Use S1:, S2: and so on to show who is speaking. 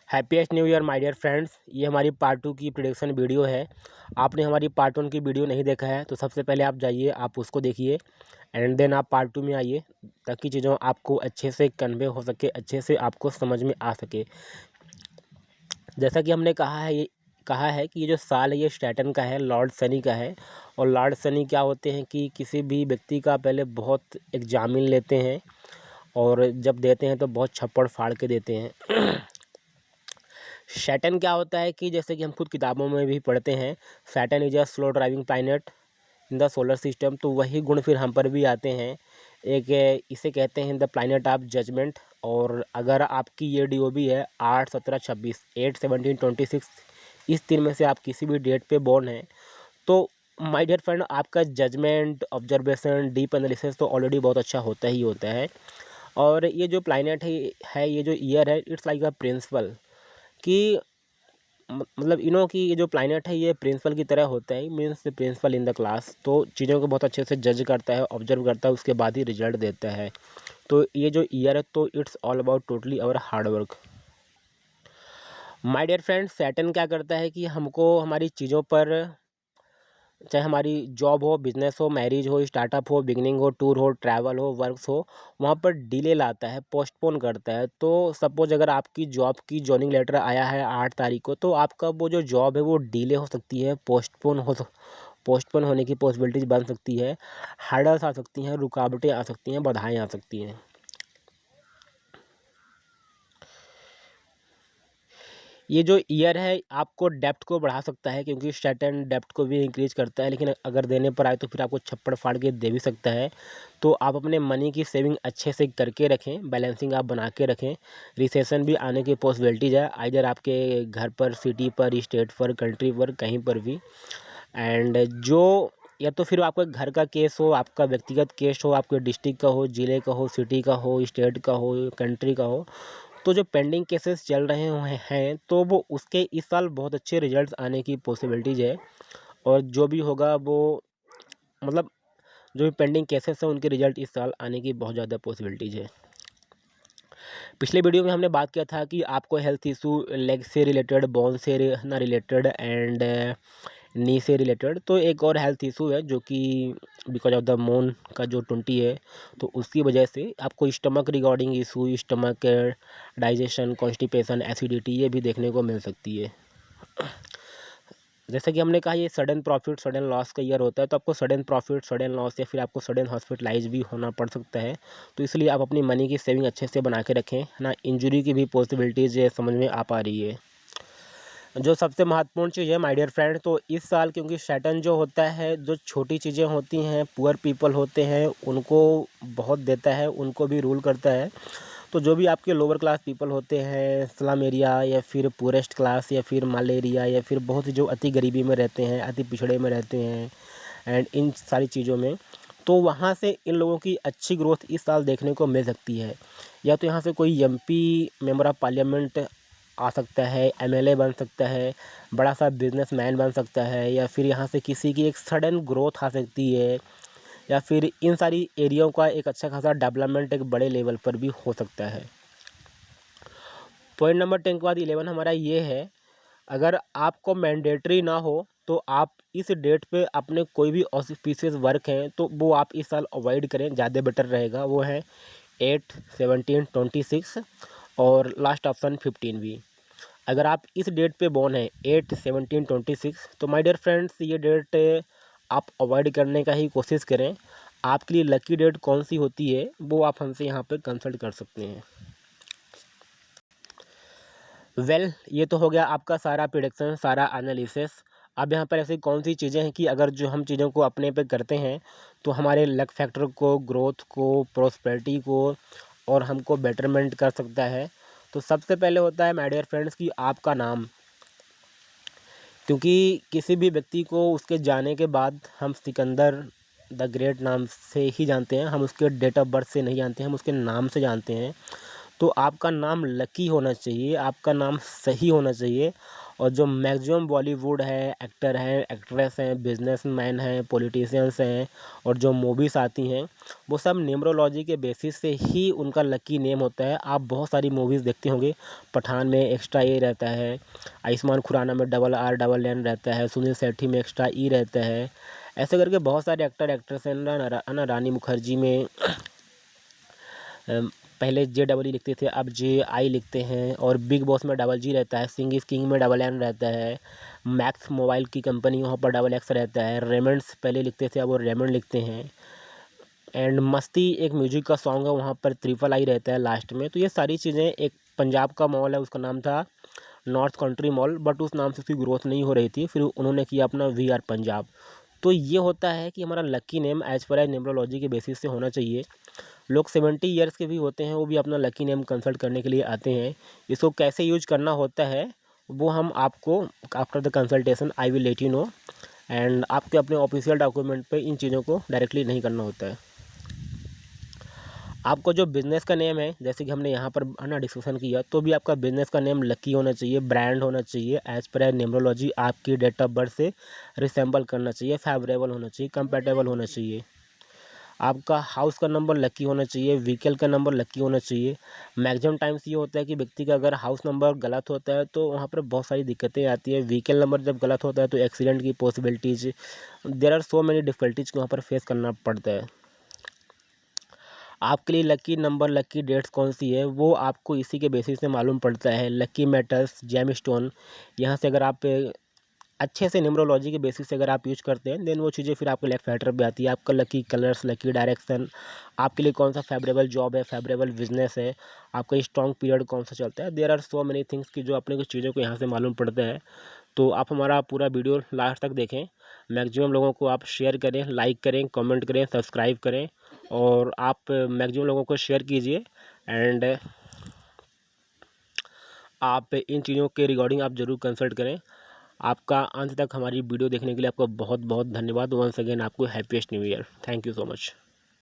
S1: Happiest new year my dear friends. ये हमारी part 2 की प्रिडिक्शन वीडियो है। आपने हमारी पार्ट 1 की वीडियो नहीं देखा है तो सबसे पहले आप जाइए, आप उसको देखिए एंड देन आप पार्ट 2 में आइए, ताकि चीज़ों आपको अच्छे से कन्वे हो सके, अच्छे से आपको समझ में आ सके। जैसा कि हमने कहा है कि ये जो साल है ये सैटर्न का है, लॉर्ड शनि का है। और लॉर्ड शनि क्या होते हैं कि किसी भी व्यक्ति का पहले बहुत एग्जामिन लेते हैं और जब देते हैं तो बहुत छप्पड़ फाड़ के देते हैं। सैटर्न क्या होता है कि जैसे कि हम खुद किताबों में भी पढ़ते हैं, Saturn is a slow driving planet in the solar system. तो वही गुण फिर हम पर भी आते हैं। इसे कहते हैं द प्लैनेट ऑफ जजमेंट। और अगर आपकी ये डीओबी है 8, 17, 26, 8, 17, 26, इस तीन में से आप किसी भी डेट पे बॉर्न हैं, तो माय डियर फ्रेंड आपका जजमेंट, ऑब्जर्वेशन, डीप एनालिसिस तो ऑलरेडी बहुत अच्छा होता ही होता है। और ये जो प्लैनेट है ये जो ईयर है, इट्स लाइक अ प्रिंसिपल कि मतलब कि ये जो प्लैनेट है ये प्रिंसिपल की तरह होता है, means principal in the class. तो चीज़ों को बहुत अच्छे से जज करता है, ऑब्जर्व करता है, उसके बाद ही रिजल्ट देता है। तो ये जो ईयर है तो it's all about totally our hard work. My dear friend, Saturn क्या करता है कि हमको हमारी चीज़ों पर, चाहे हमारी जॉब हो, बिजनेस हो, मैरिज हो, स्टार्टअप हो, बिगनिंग हो, टूर हो, ट्रैवल हो, वर्क्स हो, वहाँ पर डिले लाता है, पोस्टपोन करता है। तो सपोज अगर आपकी जॉब की जॉइनिंग लेटर आया है 8 तारीख को, तो आपका वो जो जॉब है वो डिले हो सकती है, पोस्टपोन होने की पॉसिबिलिटीज बन सकती है, हर्डल्स आ सकती हैं, रुकावटें आ सकती हैं, बाधाएं आ सकती हैं। ये जो ईयर है आपको डेप्थ को बढ़ा सकता है, क्योंकि सैटर्न डेप्थ को भी इंक्रीज करता है, लेकिन अगर देने पर आए तो फिर आपको छप्पड़ फाड़ के दे भी सकता है। तो आप अपने मनी की सेविंग अच्छे से करके रखें, बैलेंसिंग आप बना के रखें। रिसेशन भी आने की पॉसिबिलिटीज है, आइदर आपके घर पर, सिटी पर, स्टेट पर, कंट्री पर, कहीं पर भी। एंड जो या तो फिर आपका घर का केस हो, आपका व्यक्तिगत केस हो, आपके डिस्ट्रिक्ट का हो, ज़िले का हो, सिटी का हो, स्टेट का हो, कंट्री का हो, तो जो पेंडिंग केसेस चल रहे हुए हैं तो वो उसके इस साल बहुत अच्छे रिजल्ट्स आने की पॉसिबिलिटीज़ है। और जो भी होगा वो मतलब जो भी पेंडिंग केसेस हैं उनके रिजल्ट इस साल आने की बहुत ज़्यादा पॉसिबिलिटीज़ है। पिछले वीडियो में हमने बात किया था कि आपको हेल्थ इशू लेग से रिलेटेड, बोन से ना रिलेटेड एंड नी से रिलेटेड। तो एक और हेल्थ इशू है जो कि बिकॉज ऑफ द मून का जो 20 है, तो उसकी वजह से आपको stomach regarding issue, stomach digestion, constipation, acidity ये भी देखने को मिल सकती है। जैसे कि हमने कहा ये सडन प्रॉफिट सडन लॉस का ईयर होता है, तो आपको सडन प्रॉफिट, सडन लॉस या फिर आपको सडन हॉस्पिटलाइज भी होना पड़ सकता है। तो इसलिए आप अपनी मनी की सेविंग अच्छे से बना के रखें, है ना। इंजरी की भी पॉसिबिलिटीज़ समझ में आ पा रही है। जो सबसे महत्वपूर्ण चीज़ है माय डियर फ्रेंड, तो इस साल क्योंकि सैटर्न जो होता है, जो छोटी चीज़ें होती हैं, पुअर पीपल होते हैं, उनको बहुत देता है, उनको भी रूल करता है। तो जो भी आपके लोअर क्लास पीपल होते हैं, स्लम एरिया या फिर पुअरेस्ट क्लास या फिर माल एरिया या फिर बहुत जो अति गरीबी में रहते हैं, अति पिछड़े में रहते हैं एंड इन सारी चीज़ों में, तो वहाँ से इन लोगों की अच्छी ग्रोथ इस साल देखने को मिल सकती है। या तो यहाँ से कोई एमपी, मेंबर ऑफ पार्लियामेंट आ सकता है, एमएलए बन सकता है, बड़ा सा बिजनेसमैन बन सकता है, या फिर यहाँ से किसी की एक सडन ग्रोथ आ सकती है, या फिर इन सारी एरियाओं का एक अच्छा खासा डेवलपमेंट एक बड़े लेवल पर भी हो सकता है। पॉइंट नंबर 10 के बाद 11 हमारा ये है, अगर आपको मैंडेटरी ना हो तो आप इस डेट पे अपने कोई भी ऑफिशियल वर्क हैं तो वो आप इस साल अवॉइड करें, ज़्यादा बेटर रहेगा। वो है 8, 17, 26 और लास्ट ऑप्शन 15 भी। अगर आप इस डेट पे बॉर्न हैं 8, 17, 26, तो माय डियर फ्रेंड्स ये डेट आप अवॉइड करने का ही कोशिश करें। आपके लिए लकी डेट कौन सी होती है वो आप हमसे यहाँ पे कंसल्ट कर सकते हैं। ये तो हो गया आपका सारा प्रिडिक्शन, सारा एनालिसिस। अब यहाँ पर ऐसी कौन सी चीज़ें हैं कि अगर जो हम चीज़ों को अपने पे करते हैं तो हमारे लक फैक्टर को, ग्रोथ को, प्रोस्पेरिटी को और हमको बेटरमेंट कर सकता है। तो सबसे पहले होता है माय डियर फ्रेंड्स कि आपका नाम, क्योंकि किसी भी व्यक्ति को उसके जाने के बाद हम सिकंदर द ग्रेट नाम से ही जानते हैं, हम उसके डेट ऑफ बर्थ से नहीं जानते हैं, हम उसके नाम से जानते हैं। तो आपका नाम लकी होना चाहिए, आपका नाम सही होना चाहिए और जो मैक्सिमम बॉलीवुड है, एक्टर हैं, एक्ट्रेस हैं, बिजनेसमैन हैं, पॉलिटिशियंस हैं और जो मूवीज़ आती हैं वो सब न्यूमरोलॉजी के बेसिस से ही उनका लकी नेम होता है। आप बहुत सारी मूवीज़ देखते होंगे, पठान में एक्स्ट्रा ए रहता है, आयुष्मान खुराना में RRN रहता है, सुनील शेट्टी में एक्स्ट्रा ई रहता है। ऐसे करके बहुत सारे एक्टर एक्ट्रेस हैं ना, रानी मुखर्जी में पहले JEE लिखते थे, अब JI लिखते हैं। और बिग बॉस में DG रहता है, सिंग इज किंग में NN रहता है, मैक्स मोबाइल की कंपनी वहाँ पर XX रहता है, रेमंड्स पहले लिखते थे अब वो रेमंड लिखते हैं। एंड मस्ती एक म्यूजिक का सॉन्ग है, वहाँ पर III रहता है लास्ट में। तो ये सारी चीज़ें, एक पंजाब का मॉल है, उसका नाम था नॉर्थ कंट्री मॉल, बट उस नाम से उसकी ग्रोथ नहीं हो रही थी, फिर उन्होंने किया अपना VR पंजाब। तो ये होता है कि हमारा lucky name as per as numerology के बेसिस से होना चाहिए। लोग 70 ईयर्स के भी होते हैं, वो भी अपना लकी नेम कंसल्ट करने के लिए आते हैं। इसको कैसे यूज करना होता है वो हम आपको after the consultation I will let you know. And आपके अपने ऑफिशियल डॉक्यूमेंट पे इन चीज़ों को डायरेक्टली नहीं करना होता है। आपको जो बिज़नेस का नेम है, जैसे कि हमने यहाँ पर है ना डिस्कशन किया, तो भी आपका बिज़नेस का नेम लकी होना चाहिए, ब्रांड होना चाहिए, एज पर एज न्यूमरोलॉजी आपकी डेट ऑफ बर्थ से रिसेंबल करना चाहिए, फेवरेबल होना चाहिए, कंपेटेबल होना चाहिए। आपका हाउस का नंबर लकी होना चाहिए, व्हीकल का नंबर लकी होना चाहिए। मैक्सिमम टाइम्स ये होता है कि व्यक्ति का अगर हाउस नंबर गलत होता है तो वहाँ पर बहुत सारी दिक्कतें आती है। व्हीकल नंबर जब गलत होता है तो एक्सीडेंट की possibilities, there are so many difficulties को वहाँ पर फेस करना पड़ता है। आपके लिए लकी नंबर, लकी डेट्स कौन सी है वो आपको इसी के बेसिस से मालूम पड़ता है। लकी मेटल्स, जेम स्टोन, यहाँ से अगर आप अच्छे से न्यूमरोलॉजी के बेसिस से अगर आप यूज करते हैं, देन वो चीज़ें फिर आपके लेफ्ट फैक्टर पे आती है। आपका लकी कलर्स, लकी डायरेक्शन, आपके लिए कौन सा फेवरेबल जॉब है, फेवरेबल बिजनेस है, आपका स्ट्रॉन्ग पीरियड कौन सा चलता है। There are so many things की जो अपने कुछ चीज़ों को यहाँ से मालूम पड़ता है। तो आप हमारा पूरा वीडियो लास्ट तक देखें, मैक्सिमम लोगों को आप शेयर करें, लाइक करें, कमेंट करें, सब्सक्राइब करें और आप मैक्सिमम लोगों को शेयर कीजिए। एंड आप इन चीज़ों के रिगार्डिंग आप ज़रूर कंसल्ट करें। आपका अंत तक हमारी वीडियो देखने के लिए आपका बहुत बहुत धन्यवाद। वंस अगेन आपको happiest new year. Thank you so much.